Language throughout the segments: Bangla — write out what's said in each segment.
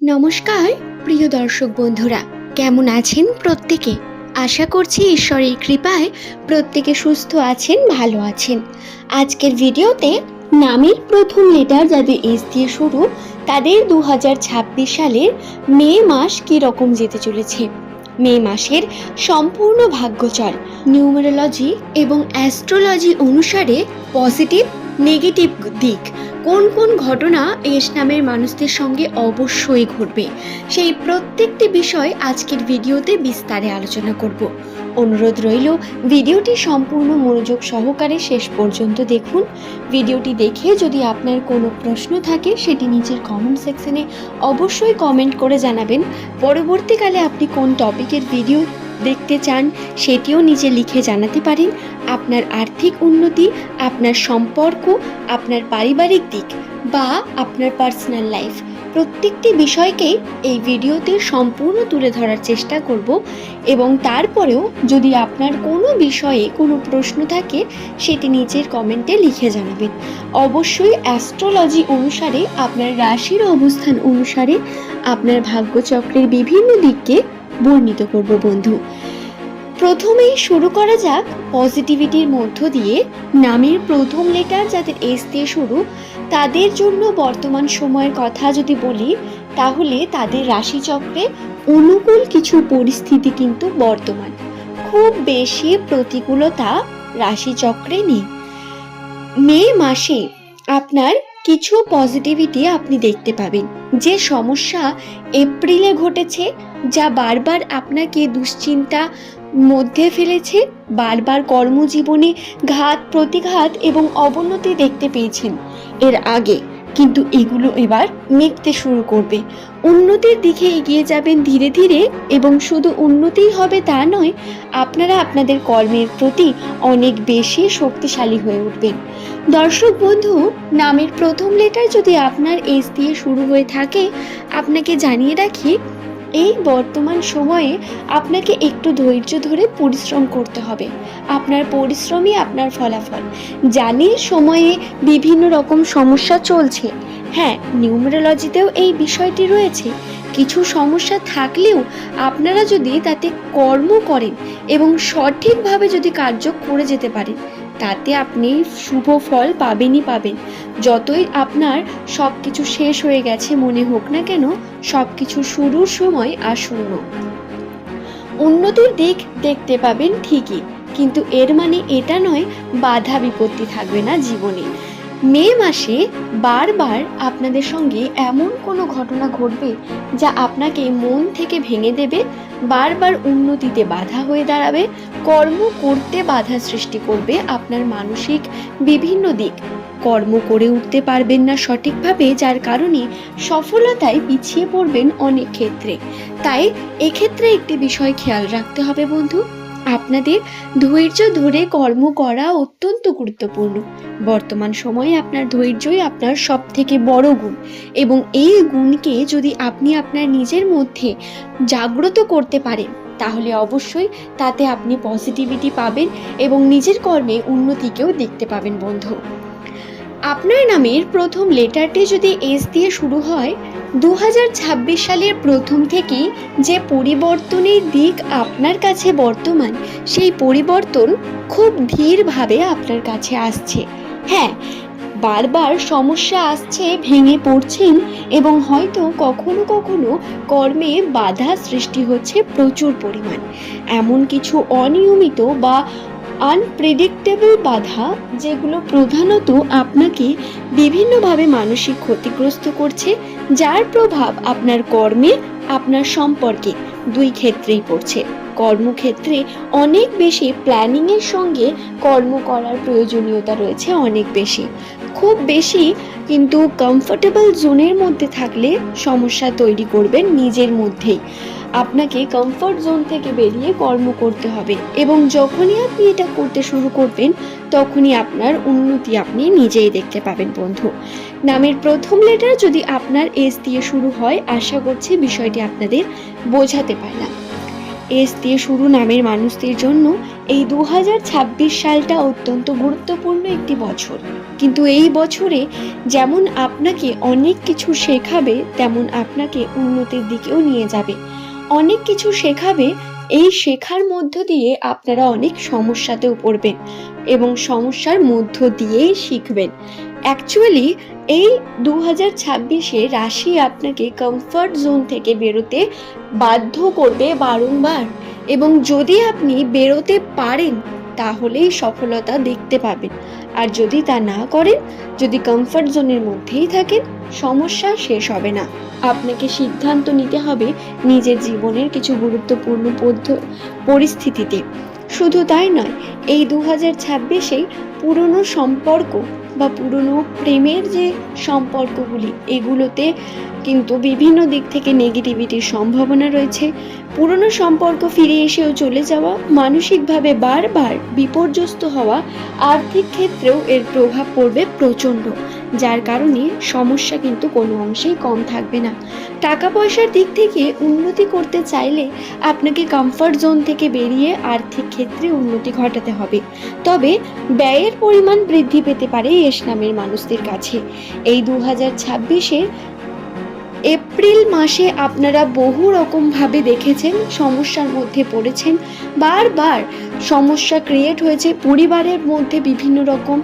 নমস্কার প্রিয় দর্শক বন্ধুরা, কেমন আছেন প্রত্যেকে? আশা করছি ঈশ্বরের কৃপায় প্রত্যেকে সুস্থ আছেন, ভালো আছেন। আজকের ভিডিওতে নামের প্রথম লেটার যাদের এস দিয়ে শুরু, তাদের 2026 সালের মে মাস কি রকম যেতে চলেছে, মে মাসের সম্পূর্ণ ভাগ্যচল নিউমেরোলজি এবং অ্যাস্ট্রোলজি অনুসারে পজিটিভ নেগেটিভ দিক কোন কোন ঘটনা এস নামের মানুষদের সঙ্গে অবশ্যই ঘটবে, সেই প্রত্যেকটি বিষয় আজকের ভিডিওতে বিস্তারে আলোচনা করব। অনুরোধ রইল ভিডিওটি সম্পূর্ণ মনোযোগ সহকারে শেষ পর্যন্ত দেখুন। ভিডিওটি দেখে যদি আপনার কোনো প্রশ্ন থাকে সেটি নিচের কমেন্ট সেকশনে অবশ্যই কমেন্ট করে জানাবেন। পরবর্তীকালে আপনি কোন টপিকের ভিডিও দেখতে চান সেটিও নিচে লিখে জানাতে পারেন। আপনার আর্থিক উন্নতি, আপনার সম্পর্ক, আপনার পারিবারিক দিক বা আপনার পার্সোনাল লাইফ, প্রত্যেকটি বিষয়কেই এই ভিডিওতে সম্পূর্ণ তুলে ধরার চেষ্টা করব। এবং তারপরেও যদি আপনার কোনো বিষয়ে কোনো প্রশ্ন থাকে সেটি নিচের কমেন্টে লিখে জানাবেন। অবশ্যই অ্যাস্ট্রোলজি অনুসারে আপনার রাশির অবস্থান অনুসারে আপনার ভাগ্যচক্রের বিভিন্ন দিককে বর্ণিত করব বন্ধু। প্রথমেই শুরু করা যাক পজিটিভিটির মধ্য দিয়ে। নামের প্রথম লেটার যাদের এস দিয়ে শুরু, তাদের জন্য বর্তমান সময়ের কথা যদি বলি, তাহলে তাদের রাশিচক্রে অনুকূল কিছু পরিস্থিতি কিন্তু বর্তমান, খুব বেশি প্রতিকূলতা রাশিচক্রে নেই। মে মাসে আপনার কিছু পজিটিভিটি আপনি দেখতে পাবেন। যে সমস্যা এপ্রিলে ঘটেছে, যা বারবার আপনাকে দুশ্চিন্তা মধ্যে ফেলেছে, বারবার কর্মজীবনে ঘাত প্রতিঘাত এবং অবনতি দেখতে পেয়েছেন এর আগে, কিন্তু এগুলো এবার মিটতে শুরু করবে। উন্নতির দিকে এগিয়ে যাবেন ধীরে ধীরে, এবং শুধু উন্নতিই হবে তা নয়, আপনারা আপনাদের কর্মের প্রতি অনেক বেশি শক্তিশালী হয়ে উঠবেন। দর্শক বন্ধু, নামের প্রথম লেটার যদি আপনার এস দিয়ে শুরু হয়ে থাকে, আপনাকে জানিয়ে রাখি এই বর্তমান সময়ে আপনাকে একটু ধৈর্য ধরে পরিশ্রম করতে হবে। আপনার পরিশ্রমই আপনার ফলাফল। জানি সময়ে বিভিন্ন রকম সমস্যা চলছে, হ্যাঁ, নিউমেরোলজিতেও এই বিষয়টি রয়েছে। কিছু সমস্যা থাকলেও আপনারা যদি তাতে কর্ম করেন এবং সঠিকভাবে যদি কার্য করে যেতে পারেন, তাতে আপনি শুভ ফল পাবেনই পাবেন। যতই আপনার সব কিছু শেষ হয়ে গেছে মনে হোক না কেন, সব কিছু শুরুর সময় আসন্ন। উন্নতির দিক দেখতে পাবেন ঠিকই, কিন্তু এর মানে এটা নয় বাধা বিপত্তি থাকবে না জীবনে। মে মাসে বারবার আপনাদের সঙ্গে এমন কোনো ঘটনা ঘটবে যা আপনাকে মন থেকে ভেঙে দেবে, বারবার উন্নতিতে বাধা হয়ে দাঁড়াবে, কর্ম করতে বাধা সৃষ্টি করবে। আপনার মানসিক বিভিন্ন দিক, কর্ম করে উঠতে পারবেন না সঠিকভাবে, যার কারণে সফলতায় পিছিয়ে পড়বেন অনেক ক্ষেত্রে। তাই এক্ষেত্রে একটি বিষয় খেয়াল রাখতে হবে বন্ধু, আপনাদের ধৈর্য ধরে কর্ম করা অত্যন্ত গুরুত্বপূর্ণ। বর্তমান সময়ে আপনার ধৈর্যই আপনার সব থেকে বড় গুণ, এবং এই গুণকে যদি আপনি আপনার নিজের মধ্যে জাগ্রত করতে পারেন, তাহলে অবশ্যই তাতে আপনি পজিটিভিটি পাবেন এবং নিজের কর্মে উন্নতিকেও দেখতে পাবেন বন্ধু। আপনার নামের প্রথম লেটারটি যদি এস দিয়ে শুরু হয়, 2026 সালের প্রথম থেকেই যে পরিবর্তনের দিক আপনার কাছে বর্তমান, সেই পরিবর্তন খুব ধীরভাবে আপনার কাছে আসছে। হ্যাঁ, বারবার সমস্যা আসছে, ভেঙে পড়ছেন, এবং হয়তো কখনো কখনো কর্মে বাধা সৃষ্টি হচ্ছে প্রচুর পরিমাণ। এমন কিছু অনিয়মিত বা আনপ্রেডিক্টেবল বাধা, যেগুলো প্রধানত আপনাকে বিভিন্নভাবে মানসিক ক্ষতিগ্রস্ত করছে, যার প্রভাব আপনার কর্মে, আপনার সম্পর্কে দুই ক্ষেত্রেই পড়ছে। কর্মক্ষেত্রে অনেক বেশি প্ল্যানিংয়ের সঙ্গে কর্ম করার প্রয়োজনীয়তা রয়েছে, অনেক বেশি, খুব বেশি কিন্তু কমফোর্টেবল জোনের মধ্যে থাকলে সমস্যা তৈরি করবেন নিজের মধ্যেই। আপনাকে কমফর্ট জোন থেকে বেরিয়ে কর্ম করতে হবে, এবং যখনই আপনি এটা করতে শুরু করবেন, তখনই আপনার উন্নতি আপনি নিজেই দেখতে পাবেন বন্ধু। নামের প্রথম লেটার যদি আপনার এস দিয়ে শুরু হয়, আশা করছি বিষয়টি আপনাদের বোঝাতে পারলাম। এস দিয়ে শুরু নামের মানুষদের জন্য এই 2026 সালটা অত্যন্ত গুরুত্বপূর্ণ একটি বছর। কিন্তু এই বছরে যেমন আপনাকে অনেক কিছু শেখাবে, তেমন আপনাকে উন্নতির দিকেও নিয়ে যাবে। অনেক কিছু শেখাবে, এই শেখার মধ্য দিয়ে আপনারা অনেক সমস্যাতেও পড়বেন এবং সমস্যার মধ্য দিয়েই শিখবেন। অ্যাকচুয়ালি এই 2026-এ রাশি আপনাকে কমফর্ট জোন থেকে বেরোতে বাধ্য করবে বারংবার, এবং যদি আপনি বেরোতে পারেন তাহলেই সফলতা দেখতে পাবেন। আর যদি তা না করেন, যদি কমফর্ট জোনের মধ্যেই থাকেন, সমস্যা শেষ হবে না। আপনাকে সিদ্ধান্ত নিতে হবে নিজের জীবনের কিছু গুরুত্বপূর্ণ পরিস্থিতিতে। শুধু তাই নয়, এই 2026-এ পুরনো সম্পর্ক বা পুরনো প্রেমের যে সম্পর্কগুলি, এগুলোতে কিন্তু বিভিন্ন দিক থেকে নেগেটিভিটির সম্ভাবনা রয়েছে। পুরনো সম্পর্ক ফিরে এসেও চলে যাওয়া, মানসিকভাবে বারবার বিপর্যস্ত হওয়া, আর্থিক ক্ষেত্রেও এর প্রভাব পড়বে প্রচণ্ড, যার কারণে সমস্যা কিন্তু কোনো অংশেই কম থাকবে না। টাকা পয়সার দিক থেকে উন্নতি করতে চাইলে আপনাকে কমফর্ট জোন থেকে বেরিয়ে আর্থিক ক্ষেত্রে উন্নতি ঘটাতে হবে। তবে ব্যয়ের পরিমাণ বৃদ্ধি পেতে পারে এস নামের মানুষদের কাছে। এই 2026-এর এপ্রিল মাসে আপনারা বহু রকমভাবে দেখেছেন, সমস্যার মধ্যে পড়েছেন, বারবার সমস্যা ক্রিয়েট হয়েছে, পরিবারের মধ্যে বিভিন্ন রকম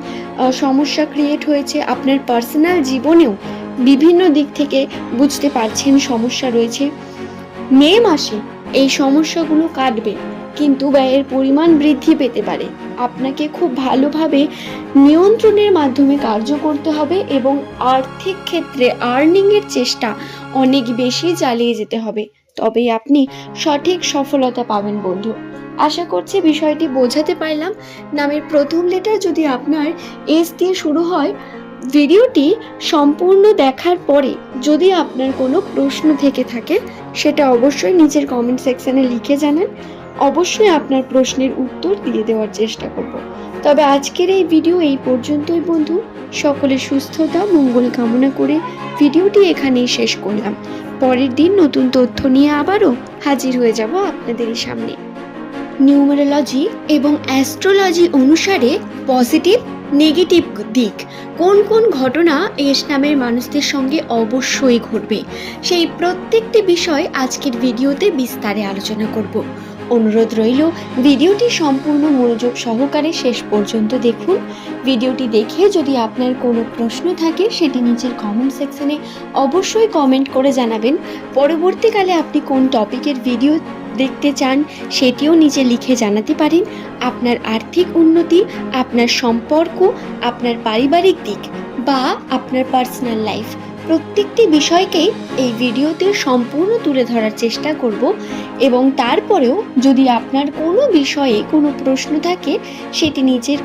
সমস্যা ক্রিয়েট হয়েছে, আপনার পার্সোনাল জীবনেও বিভিন্ন দিক থেকে বুঝতে পারছেন সমস্যা রয়েছে। মে মাসে এই সমস্যাগুলো কাটবে, কিন্তু ব্যয়ের পরিমাণ বৃদ্ধি পেতে পারে। আপনাকে খুব ভালোভাবে নিয়ন্ত্রণের মাধ্যমে কার্য করতে হবে এবং আর্থিক ক্ষেত্রে আর্নিংয়ের চেষ্টা অনেক বেশি চালিয়ে যেতে হবে, তবেই আপনি সঠিক সফলতা পাবেন বন্ধু। আশা করছি বিষয়টি বোঝাতে পারলাম। নামের প্রথম লেটার যদি আপনার এস দিয়ে শুরু হয়, ভিডিওটি সম্পূর্ণ দেখার পরে যদি আপনার কোনো প্রশ্ন থেকে থাকে, সেটা অবশ্যই নিচের কমেন্ট সেকশনে লিখে জানান। অবশ্যই আপনার প্রশ্নের উত্তর দিয়ে দেওয়ার চেষ্টা করব। তবে আজকের এই ভিডিও এই পর্যন্তই বন্ধু। সকলের সুস্থতা মঙ্গল কামনা করে ভিডিওটি এখানেই শেষ করলাম। পরের দিন নতুন তথ্য নিয়ে আবারও হাজির হয়ে যাব আপনাদেরই সামনে। নিউমেরোলজি এবং অ্যাস্ট্রোলজি অনুসারে পজিটিভ নেগেটিভ দিক কোন কোন ঘটনা এস নামের মানুষদের সঙ্গে অবশ্যই ঘটবে, সেই প্রত্যেকটি বিষয় আজকের ভিডিওতে বিস্তারে আলোচনা করব। অনুরোধ রইল ভিডিওটি সম্পূর্ণ মনোযোগ সহকারে শেষ পর্যন্ত দেখুন। ভিডিওটি দেখে যদি আপনার কোনো প্রশ্ন থাকে, সেটি নিচের কমেন্ট সেকশনে অবশ্যই কমেন্ট করে জানাবেন। পরবর্তীকালে আপনি কোন টপিকের ভিডিও দেখতে চান, সেটিও নিচে লিখে জানাতে পারেন। আপনার আর্থিক উন্নতি, আপনার সম্পর্ক, আপনার পারিবারিক দিক বা আপনার পার্সোনাল লাইফ, প্রত্যেকটি বিষয়কেই এই ভিডিওতে সম্পূর্ণ তুলে ধরার চেষ্টা করব। এবং তারপরেও যদি আপনার কোনো বিষয়ে কোনো প্রশ্ন থাকে, সেটি নিচের